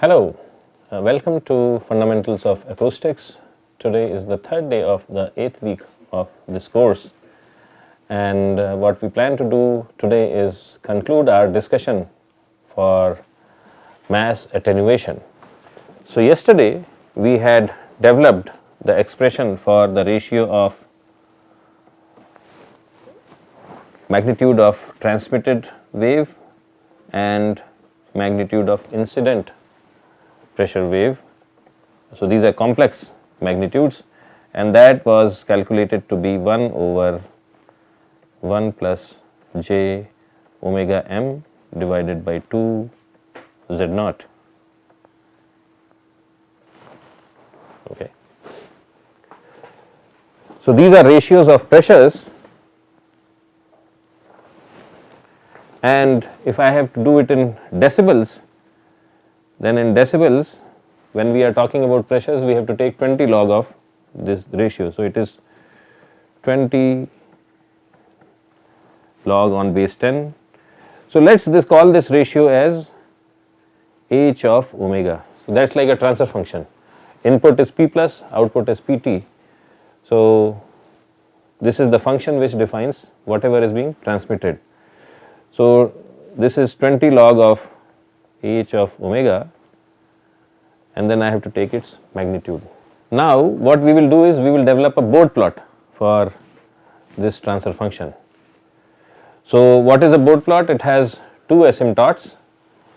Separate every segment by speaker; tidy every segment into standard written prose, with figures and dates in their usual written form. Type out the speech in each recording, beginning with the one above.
Speaker 1: Hello, welcome to Fundamentals of Acoustics. Today is the third day of the 8th week of this course, and what we plan to do today is conclude our discussion for mass attenuation. So yesterday we had developed the expression for the ratio of magnitude of transmitted wave and magnitude of incident pressure wave. So these are complex magnitudes, and that was calculated to be 1 over 1 plus j omega m divided by 2 z naught. Okay. So these are ratios of pressures, and if I have to do it in decibels, then in decibels, when we are talking about pressures, we have to take 20 log of this ratio. So it is 20 log on base 10. So let's call this ratio as h of omega. So that's like a transfer function. Input is p plus, output is pt. So this is the function which defines whatever is being transmitted. So this is 20 log of h of omega, and then I have to take its magnitude. Now what we will do is we will develop a Bode plot for this transfer function. So what is a Bode plot? It has two asymptotes.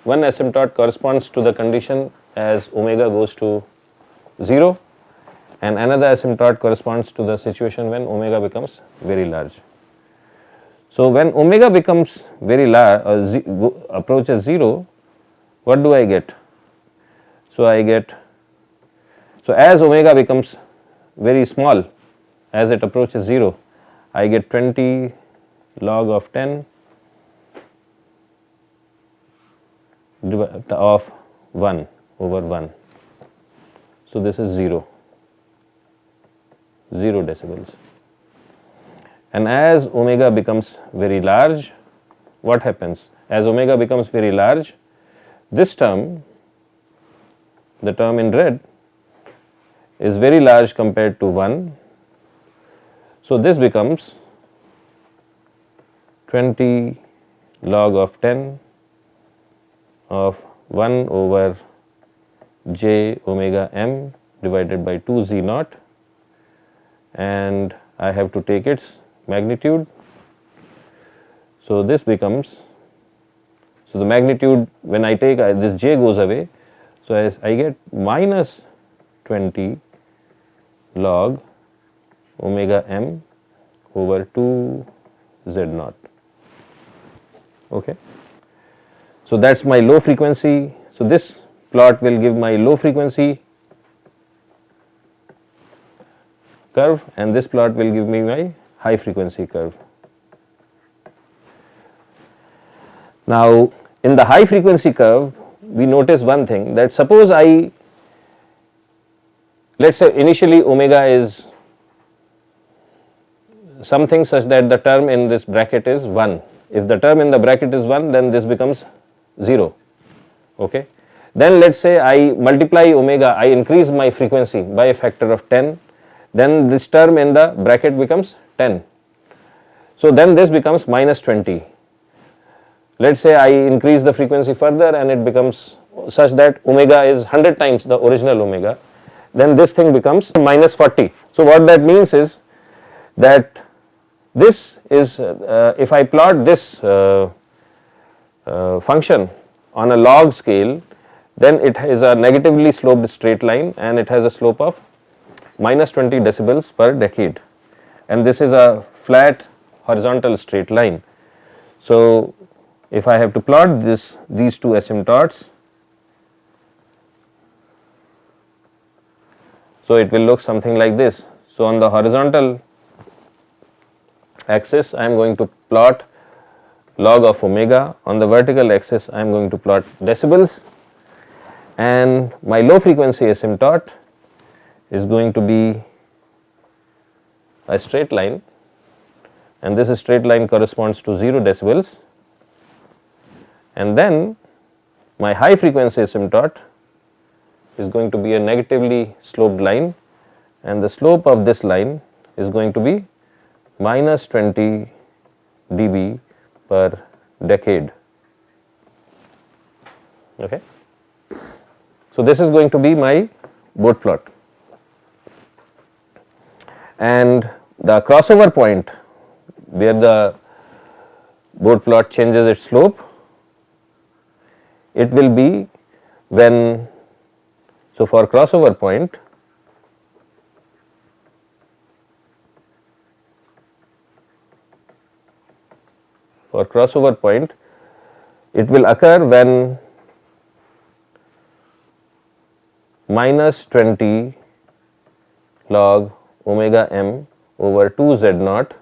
Speaker 1: One asymptote corresponds to the condition as omega goes to 0, and another asymptote corresponds to the situation when omega becomes very large. So when omega becomes very large or approaches 0, what do I get? So I get, so as omega becomes very small, as it approaches 0, I get 20 log of 10 of 1 over 1. So this is 0 decibels. And as omega becomes very large, what happens? As omega becomes very large, this term, the term in red, is very large compared to 1. So this becomes 20 log of 10 of 1 over j omega m divided by 2 z naught, and I have to take its magnitude. So this becomes, so the magnitude, when I take this j goes away, so as I get minus 20 log omega m over 2 z naught. Okay. So that's my low frequency. So this plot will give my low frequency curve, and this plot will give me my high frequency curve. Now in the high frequency curve, we notice one thing, that suppose let's say initially omega is something such that the term in this bracket is 1. If the term in the bracket is 1, then this becomes 0. Okay. Then let's say I multiply omega, I increase my frequency by a factor of 10, then this term in the bracket becomes 10. So then this becomes minus 20. Let's say I increase the frequency further and it becomes such that omega is 100 times the original omega, then this thing becomes minus 40. So what that means is that this is, if I plot this function on a log scale, then it is a negatively sloped straight line, and it has a slope of minus 20 decibels per decade, and this is a flat horizontal straight line. So if I have to plot these two asymptotes, so it will look something like this. So on the horizontal axis I am going to plot log of omega, on the vertical axis I am going to plot decibels, and my low frequency asymptote is going to be a straight line, and this straight line corresponds to 0 decibels, and then my high frequency asymptote is going to be a negatively sloped line, and the slope of this line is going to be minus 20 dB per decade. Okay. So, this is going to be my boat plot, and the crossover point where the boat plot changes its slope, it will be when, so for crossover point, it will occur when minus 20 log omega m over 2 z naught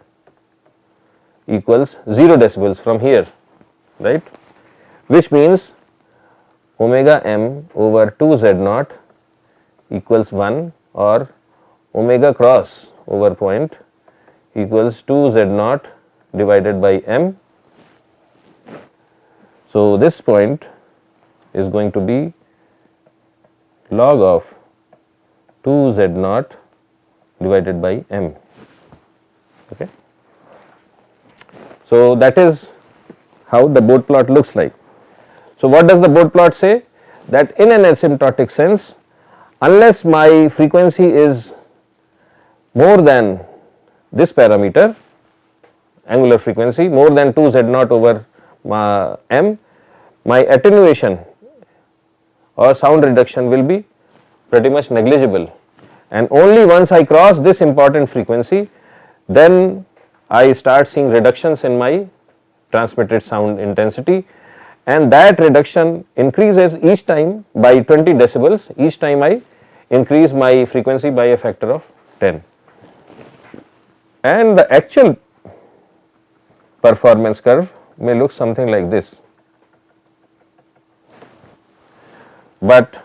Speaker 1: equals 0 decibels from here, right, which means omega m over 2 z naught equals 1, or omega cross over point equals 2 z naught divided by m. So, this point is going to be log of 2 z naught divided by m. Okay. So, that is how the boat plot looks like. So, what does the boat plot say? That in an asymptotic sense, unless my frequency is more than this parameter, angular frequency more than 2 z naught over m, my attenuation or sound reduction will be pretty much negligible, and only once I cross this important frequency, then I start seeing reductions in my transmitted sound intensity, and that reduction increases each time by 20 decibels, each time I increase my frequency by a factor of 10, and the actual performance curve may look something like this. But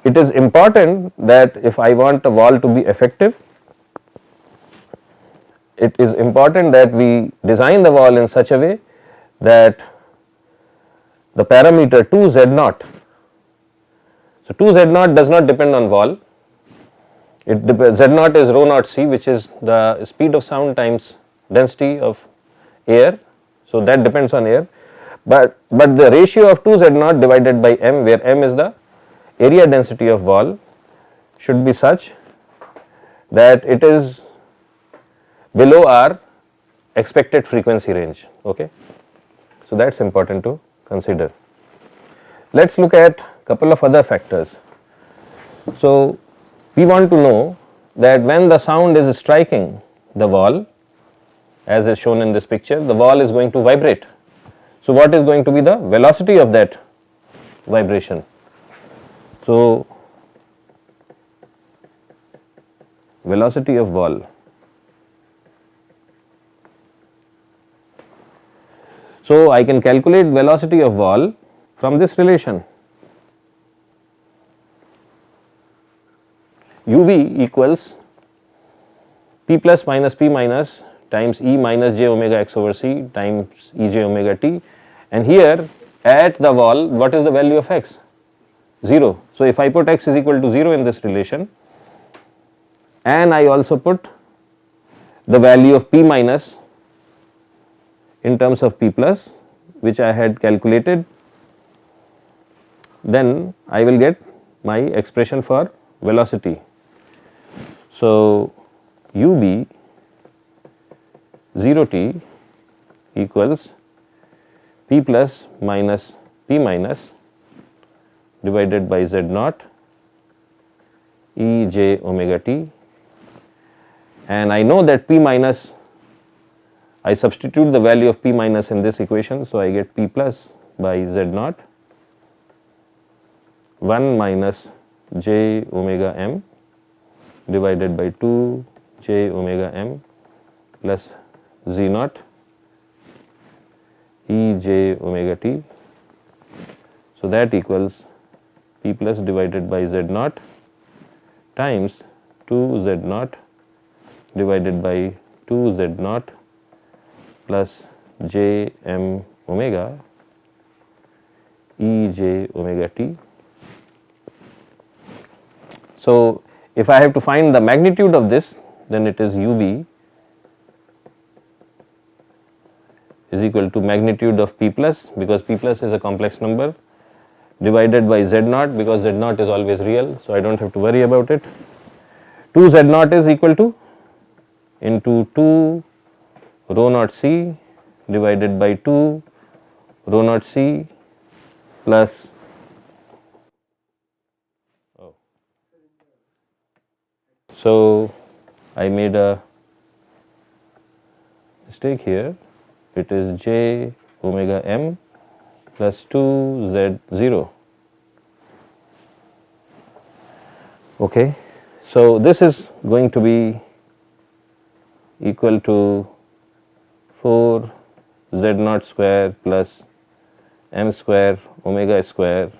Speaker 1: it is important that if I want a wall to be effective, it is important that we design the wall in such a way that the parameter 2 z naught, so 2 z naught does not depend on wall, it depends, z naught is rho naught c, which is the speed of sound times density of air, so that depends on air, but the ratio of 2 z naught divided by m, where m is the area density of wall, should be such that it is below our expected frequency range. Okay. So, that is important to consider. Let us look at couple of other factors. So, we want to know that when the sound is striking the wall, as is shown in this picture, the wall is going to vibrate. So, what is going to be the velocity of that vibration? So, velocity of wall. So, I can calculate velocity of wall from this relation. uv equals p plus minus p minus times e minus j omega x over c times e j omega t, and here at the wall what is the value of x? 0. So, if I put x is equal to 0 in this relation, and I also put the value of p minus in terms of p plus, which I had calculated, then I will get my expression for velocity. So, ub 0t equals p plus minus p minus divided by z naught e j omega t, and I know that p minus, I substitute the value of p minus in this equation, so I get p plus by z naught 1 minus j omega m divided by 2 j omega m plus z naught e j omega t. So, that equals p plus divided by z naught times 2 z naught divided by 2 z naught plus j m omega e j omega t. So, if I have to find the magnitude of this, then it is UB is equal to magnitude of P plus, because P plus is a complex number, divided by Z naught, because Z naught is always real, so I do not have to worry about it. 2 Z naught is equal to into 2 rho naught C divided by 2 rho naught C plus so I made a mistake here, it is j omega m plus 2 z 0. Okay. So, this is going to be equal to 4 z naught square plus m square omega square,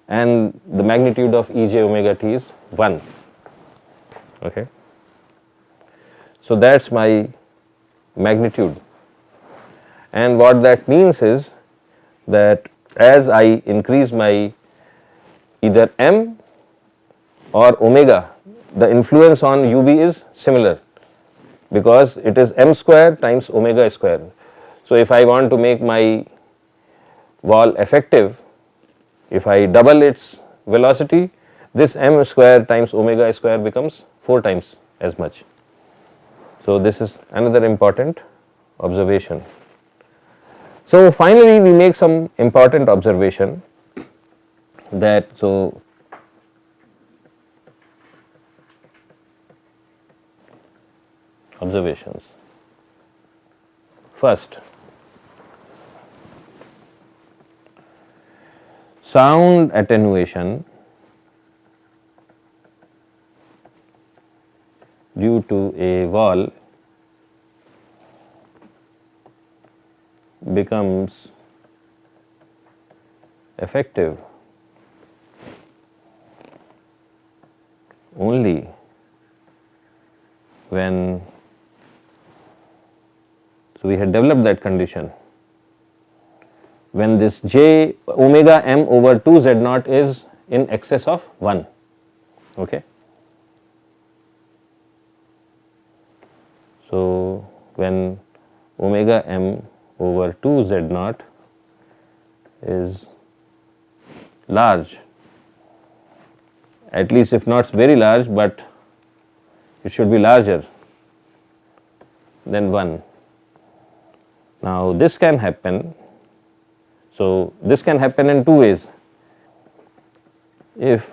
Speaker 1: and the magnitude of E j omega t is 1. Okay. So, that is my magnitude, and what that means is that as I increase my either m or omega, the influence on UB is similar, because it is m square times omega square. So, if I want to make my wall effective, if I double its velocity, this m square times omega square becomes 4 times as much. So, this is another important observation. So, finally, we make some important observation that, so observations. First, sound attenuation due to a wall becomes effective only when, so we had developed that condition, when this j omega m over 2 z naught is in excess of 1. Okay. So, when omega m over 2 z naught is large, at least if not very large, but it should be larger than 1. Now, this can happen. So, this can happen in two ways. If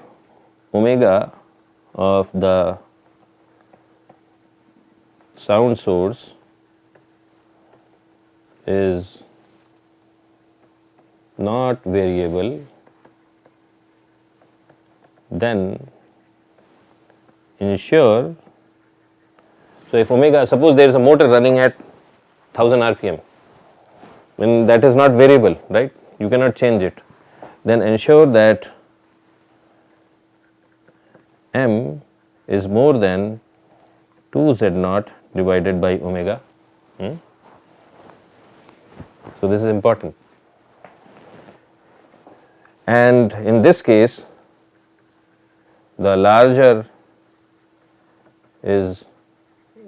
Speaker 1: omega of the sound source is not variable, then ensure, so if omega, suppose there is a motor running at 1000 rpm, when that is not variable, right, you cannot change it, then ensure that m is more than 2 z naught divided by omega. So, this is important, and in this case the larger is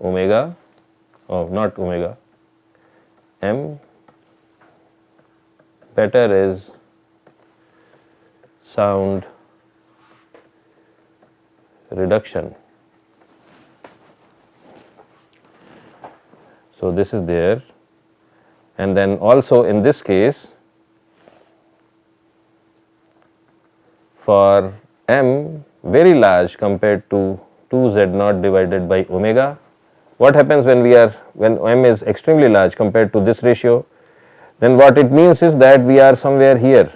Speaker 1: omega, not omega, m, better is sound reduction. So, this is there, and then also in this case for m very large compared to 2 z naught divided by omega, what happens when m is extremely large compared to this ratio, then what it means is that we are somewhere here.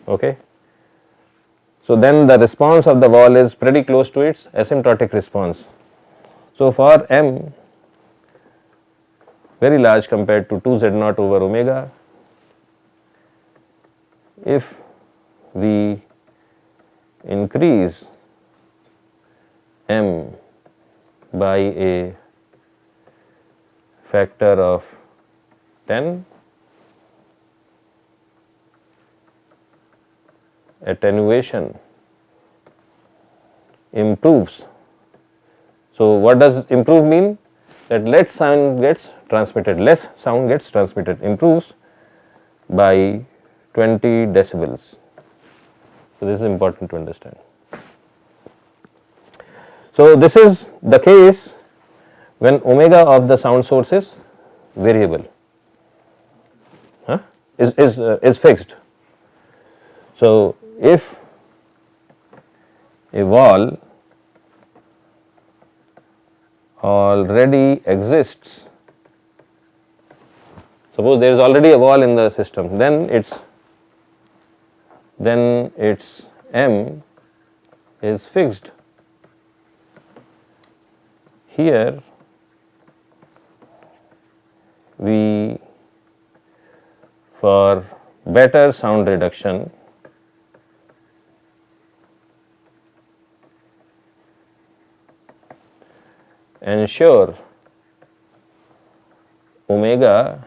Speaker 1: Okay. So, then the response of the wall is pretty close to its asymptotic response. So, for m very large compared to 2 z naught over omega, if we increase m by a factor of 10, attenuation improves. So what does improve mean? That less sound gets transmitted, improves by 20 decibels. So this is important to understand. So this is the case when omega of the sound source is variable, is fixed. So if a wall already exists, suppose there is already a wall in the system, then its M is fixed. Here we, for better sound reduction, ensure omega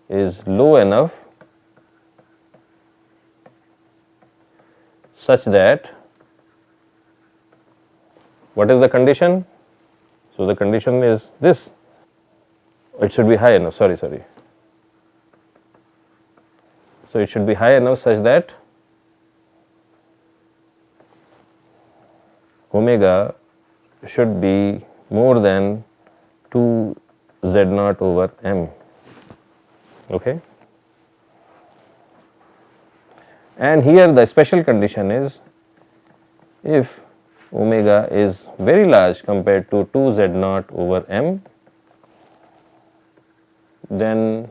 Speaker 1: is low enough such that, what is the condition? So the condition is this, it should be high enough, sorry. So it should be high enough such that omega should be more than 2 Z0 over M, okay. And here the special condition is, if omega is very large compared to 2 Z0 over M, then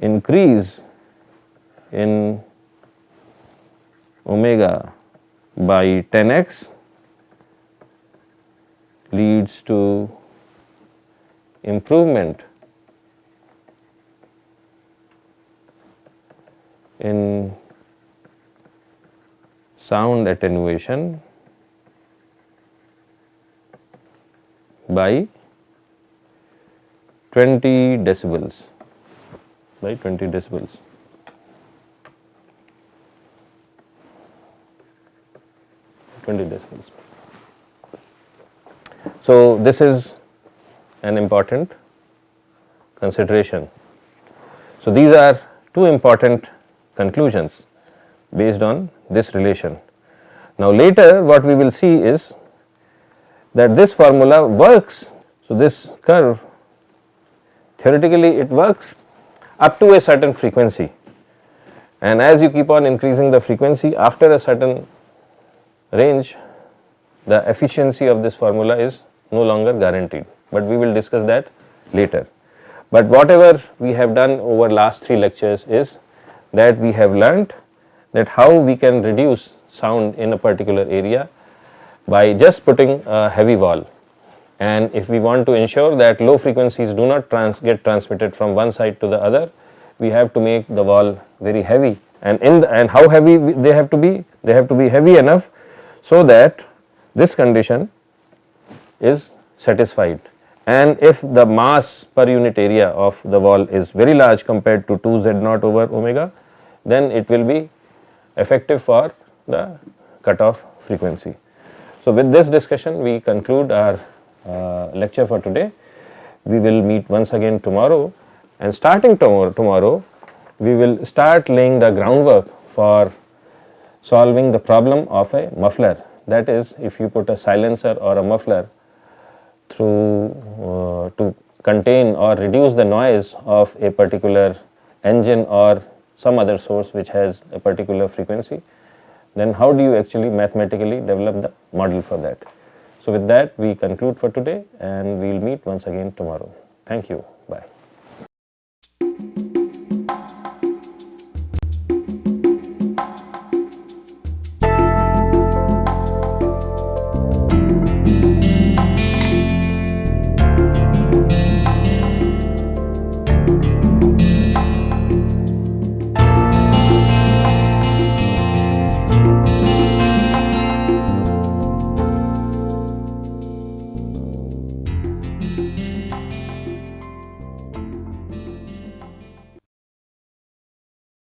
Speaker 1: increase in omega by 10x leads to improvement in sound attenuation by 20 decibels, by 20 decibels. So this is an important consideration. So these are two important conclusions based on this relation. Now later what we will see is that this formula works. So this curve, theoretically it works up to a certain frequency, and as you keep on increasing the frequency, after a certain range, the efficiency of this formula is no longer guaranteed, but we will discuss that later. But whatever we have done over last 3 lectures is that we have learnt that how we can reduce sound in a particular area by just putting a heavy wall, and if we want to ensure that low frequencies do not get transmitted from one side to the other, we have to make the wall very heavy, and how heavy they have to be? They have to be heavy enough so that this condition is satisfied, and if the mass per unit area of the wall is very large compared to 2 Z0 over omega, then it will be effective for the cutoff frequency. So with this discussion we conclude our lecture for today. We will meet once again tomorrow, and starting tomorrow we will start laying the groundwork for solving the problem of a muffler. That is, if you put a silencer or a muffler through to contain or reduce the noise of a particular engine or some other source which has a particular frequency, then how do you actually mathematically develop the model for that? So with that we conclude for today, and we will meet once again tomorrow. Thank you.